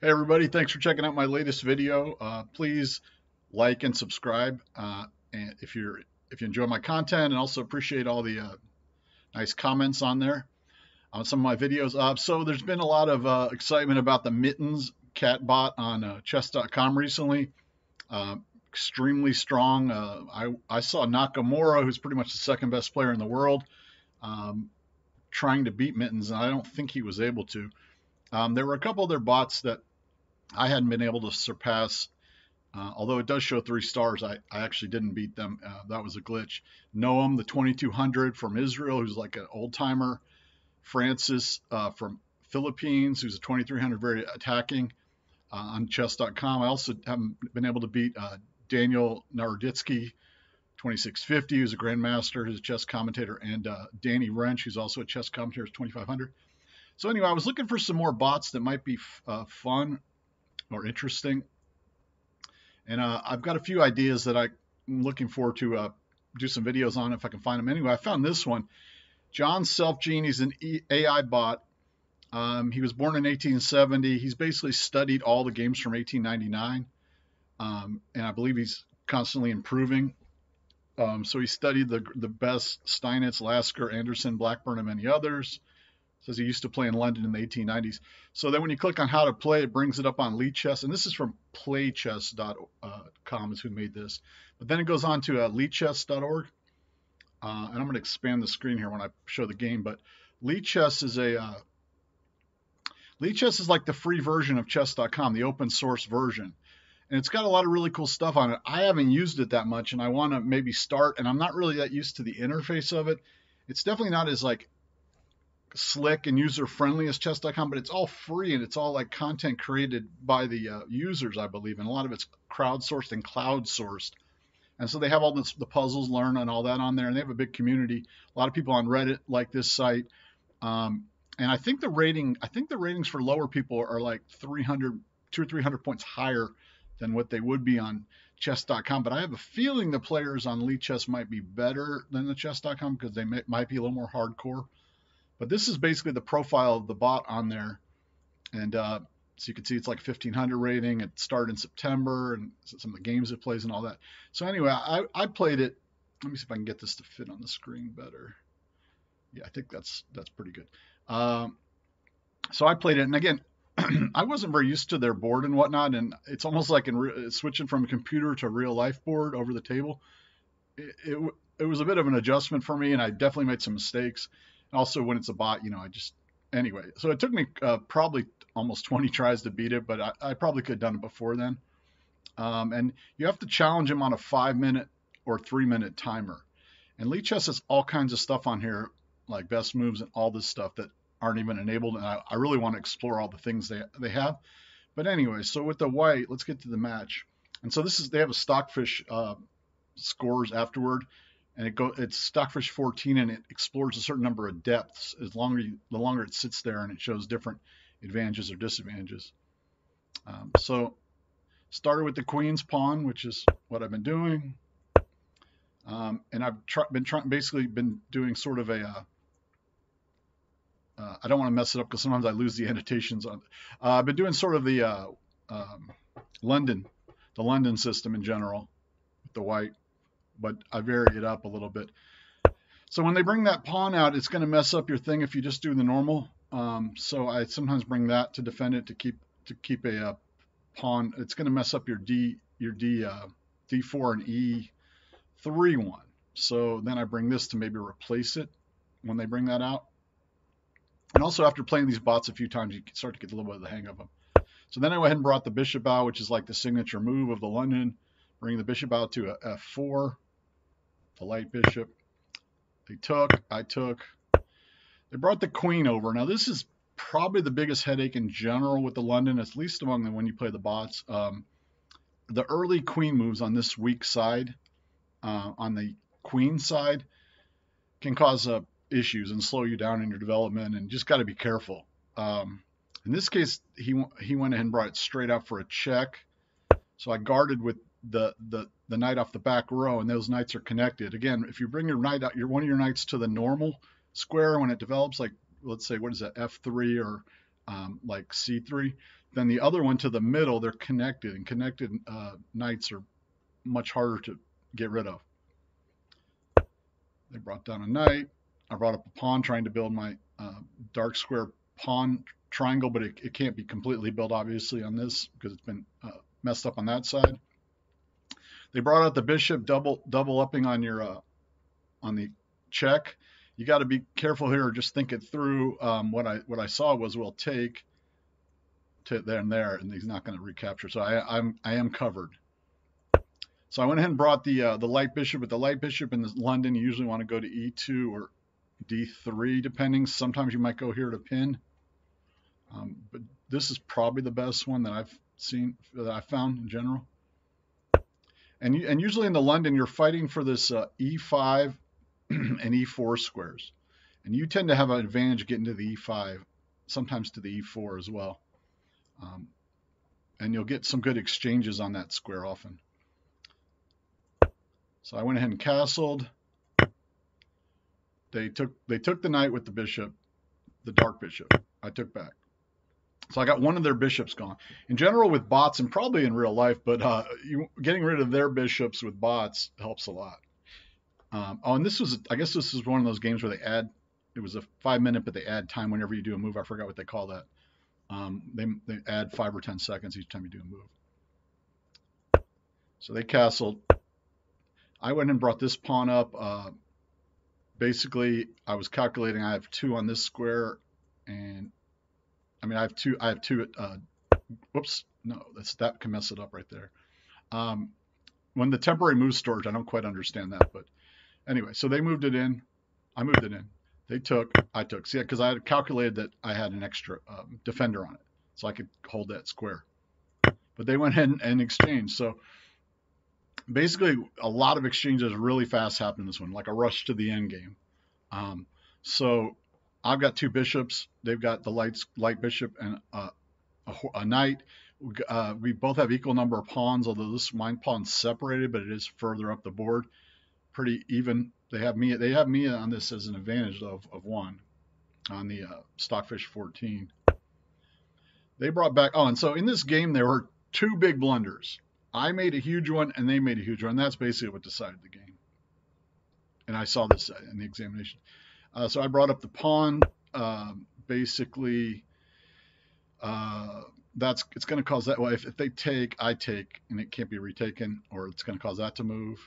Hey everybody, thanks for checking out my latest video. Please like and subscribe and if you enjoy my content, and also appreciate all the nice comments on there on some of my videos. So there's been a lot of excitement about the Mittens cat bot on chess.com recently. Extremely strong. I saw Nakamura, who's pretty much the second best player in the world, trying to beat Mittens, and I don't think he was able to. There were a couple of their bots that I hadn't been able to surpass, although it does show 3 stars. I actually didn't beat them. That was a glitch. Noam, the 2200 from Israel, who's like an old timer. Francis from Philippines, who's a 2300, very attacking on chess.com. I also haven't been able to beat Daniel Naroditsky, 2650, who's a grandmaster, who's a chess commentator, and Danny Wrench, who's also a chess commentator, is 2500. So anyway, I was looking for some more bots that might be fun or interesting, and I've got a few ideas that I'm looking forward to do some videos on if I can find them. Anyway, I found this one. John Selfgene, he's an AI bot. He was born in 1870. He's basically studied all the games from 1899, and I believe he's constantly improving. So he studied the best: Steinitz, Lasker, Anderson, Blackburn, and many others. Says he used to play in London in the 1890s. So then when you click on how to play, it brings it up on Lichess, and this is from playchess.com is who made this. But then it goes on to lichess.org, and I'm going to expand the screen here when I show the game. But Lichess is Lichess is like the free version of chess.com, the open source version, and it's got a lot of really cool stuff on it. I haven't used it that much, and I want to maybe start, and I'm not really that used to the interface of it. It's definitely not as like slick and user friendly as chess.com, but it's all free, and it's all like content created by the users, I believe, and a lot of it's crowdsourced and cloud sourced. And so they have all the puzzles, learn, and all that on there, and they have a big community. A lot of people on Reddit like this site, and I think the ratings for lower people are like 200 or 300 points higher than what they would be on chess.com. But I have a feeling the players on Lichess might be better than the chess.com because they might be a little more hardcore. But this is basically the profile of the bot on there. And so you can see it's like 1500 rating. It started in September, and some of the games it plays and all that. So anyway, I played it. Let me see if I can get this to fit on the screen better. Yeah, I think that's pretty good. So I played it, and again, I wasn't very used to their board and whatnot, and it's almost like switching from a computer to a real life board over the table. It was a bit of an adjustment for me, and I definitely made some mistakes. Also, when it's a bot, anyway. So it took me probably almost 20 tries to beat it, but I probably could have done it before then. And you have to challenge him on a 5-minute or 3-minute timer. And Lichess has all kinds of stuff on here, like best moves and all this stuff that aren't even enabled. And I really want to explore all the things they have. But anyway, so with the white, let's get to the match. And so they have a StockFish scores afterward. And it's StockFish 14, and it explores a certain number of depths the longer it sits there, and it shows different advantages or disadvantages. So started with the queen's pawn, which is what I've been doing, and I've basically been doing sort of a I don't want to mess it up because sometimes I lose the annotations on. I've been doing sort of the London system in general with the white, but I vary it up a little bit. So when they bring that pawn out, it's going to mess up your thing if you just do the normal. So I sometimes bring that to defend it, to keep a pawn. It's going to mess up your D4 and E3 one. So then I bring this to maybe replace it when they bring that out. And also, after playing these bots a few times, you start to get a little bit of the hang of them. So then I went ahead and brought the bishop out, which is like the signature move of the London. Bring the bishop out to a F4, the light bishop. They took, I took. They brought the queen over. Now this is probably the biggest headache in general with the London, at least among them when you play the bots. The early queen moves on this weak side, on the queen side, can cause issues and slow you down in your development, and just got to be careful. In this case, he went ahead and brought it straight up for a check. So I guarded with the knight off the back row, and those knights are connected. Again, if you bring your knight out, one of your knights to the normal square when it develops, like let's say, what is that, F3 or like c3. Then the other one to the middle, they're connected, and connected knights are much harder to get rid of. They brought down a knight. I brought up a pawn, trying to build my dark square pawn triangle, but it can't be completely built, obviously, on this because it's been messed up on that side. They brought out the bishop, double upping on your on the check. You got to be careful here, or just think it through. What I saw was we'll take to there and there, and he's not going to recapture. So I am covered. So I went ahead and brought the light bishop. With the light bishop in London, you usually want to go to e2 or d3, depending. Sometimes you might go here to pin. But this is probably the best one that I've seen, that I found in general. And usually in the London, you're fighting for this e5 and e4 squares. And you tend to have an advantage getting to the e5, sometimes to the e4 as well. And you'll get some good exchanges on that square often. So I went ahead and castled. They took the knight with the bishop, the dark bishop. I took back. So I got one of their bishops gone. In general with bots, and probably in real life, but getting rid of their bishops with bots helps a lot. Oh, and I guess this is one of those games where they add, it was a 5-minute, but they add time whenever you do a move. I forgot what they call that. They add 5 or 10 seconds each time you do a move. So they castled. I went and brought this pawn up. Basically, I was calculating I have 2 on this square, and I mean I have two. Whoops, no, that can mess it up right there. When the temporary move storage, I don't quite understand that, but anyway, so they moved it in. I moved it in. They took. I took. See, because I had calculated that I had an extra defender on it, so I could hold that square. But they went ahead and exchanged. So basically, a lot of exchanges really fast happen in this one, like a rush to the end game. So I've got 2 bishops. They've got the light bishop and a knight. We both have equal number of pawns, although this mine pawn's separated, but it is further up the board. Pretty even. They have me on this as an advantage of 1 on the StockFish 14. They brought back. Oh, and so in this game there were 2 big blunders. I made a huge one, and they made a huge one. That's basically what decided the game. And I saw this in the examination. So I brought up the pawn. Basically, it's going to cause that. Well, if they take, I take, and it can't be retaken, or it's going to cause that to move.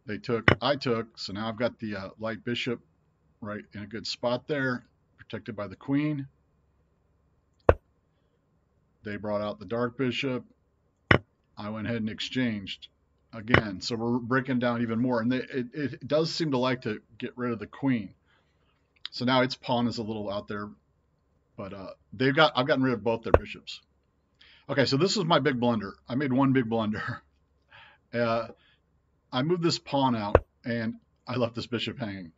They took, I took. So now I've got the light bishop right in a good spot there, protected by the queen. They brought out the dark bishop. I went ahead and exchanged again. So we're breaking down even more. And it does seem to like to get rid of the queen. So now its pawn is a little out there. But I've gotten rid of both their bishops. Okay, so this is my big blunder. I made one big blunder. I moved this pawn out, and I left this bishop hanging.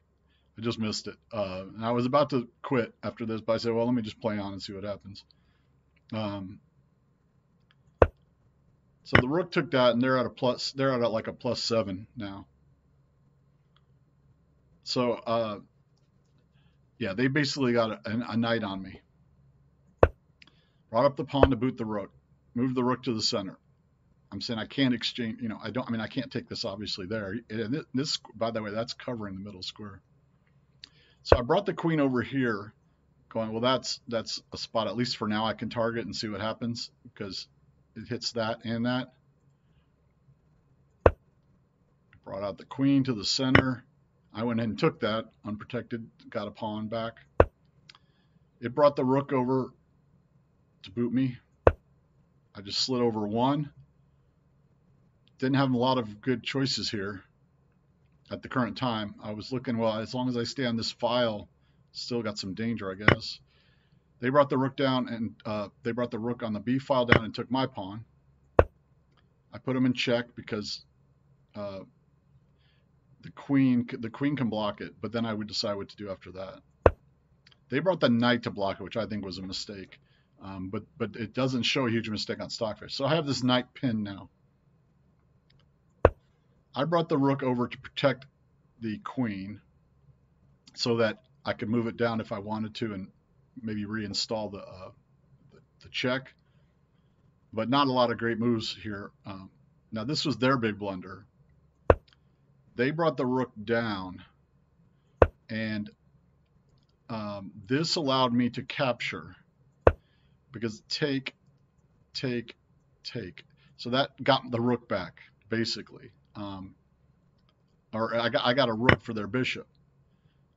I just missed it. And I was about to quit after this, but I said, well, let me just play on and see what happens. So the rook took that, and they're at like a +7 now. So yeah, they basically got a knight on me. Brought up the pawn to boot the rook. Moved the rook to the center. I'm saying I can't exchange, I can't take this obviously there. And this, by the way, that's covering the middle square. So I brought the queen over here, going, well, that's a spot, at least for now, I can target and see what happens, because it hits that and that. Brought out the queen to the center. I went ahead and took that, unprotected, got a pawn back. It brought the rook over to boot me. I just slid over 1. Didn't have a lot of good choices here at the current time. I was looking, well, as long as I stay on this file, still got some danger, I guess. They brought the rook down, and they brought the rook on the b file down and took my pawn. I put them in check because the queen can block it, but then I would decide what to do after that. They brought the knight to block it, which I think was a mistake, but it doesn't show a huge mistake on StockFish. So I have this knight pinned now. I brought the rook over to protect the queen so that I could move it down if I wanted to and maybe reinstall the check. But not a lot of great moves here. Now this was their big blunder. They brought the rook down, and this allowed me to capture, because take. So that got the rook back, basically. Or I got a rook for their bishop.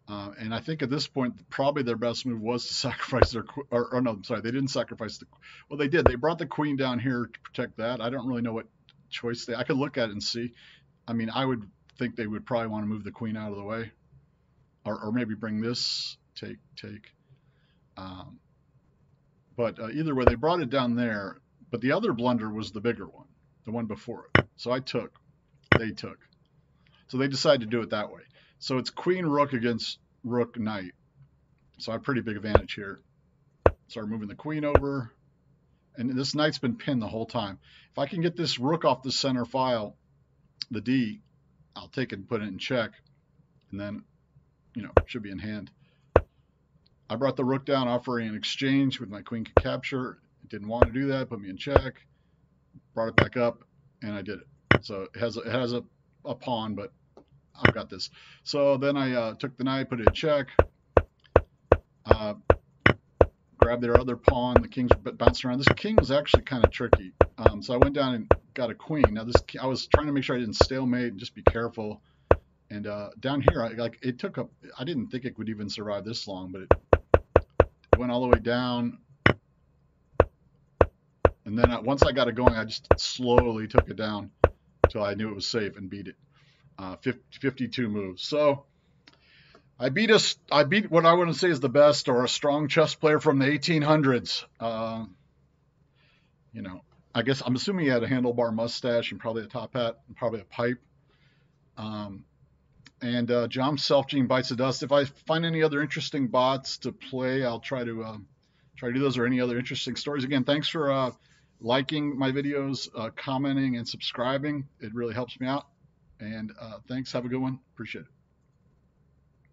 And I think at this point, probably their best move was to sacrifice their, or no, I'm sorry, they didn't sacrifice the, well, they did. They brought the queen down here to protect that. I don't really know what choice I could look at it and see. I mean, I would think they would probably want to move the queen out of the way, or maybe bring this, take. But either way, they brought it down there. But the other blunder was the bigger one, the one before it. So I took, they took. So they decided to do it that way. So it's queen rook against rook knight. So I have a pretty big advantage here. Start moving the queen over. And this knight's been pinned the whole time. If I can get this rook off the center file, the D, I'll take it and put it in check. And then, you know, should be in hand. I brought the rook down, offering an exchange with my queen could capture. It didn't want to do that, put me in check. Brought it back up, and I did it. So it has a pawn, but I've got this. So then I took the knight, put it in check. Grabbed their other pawn. The king's bouncing around. This king was actually kind of tricky. So I went down and got a queen. Now this, I was trying to make sure I didn't stalemate and just be careful. And down here, it took up. I didn't think it would even survive this long, but it went all the way down. And then once I got it going, I just slowly took it down until I knew it was safe and beat it. 52 moves. So I beat what I want to say is the best, or a strong chess player from the 1800s. You know, I guess I'm assuming he had a handlebar mustache and probably a top hat and probably a pipe. And John Selfgene bites the dust. If I find any other interesting bots to play, I'll try to do those, or any other interesting stories. Again, thanks for liking my videos, commenting, and subscribing. It really helps me out. And thanks. Have a good one. Appreciate it.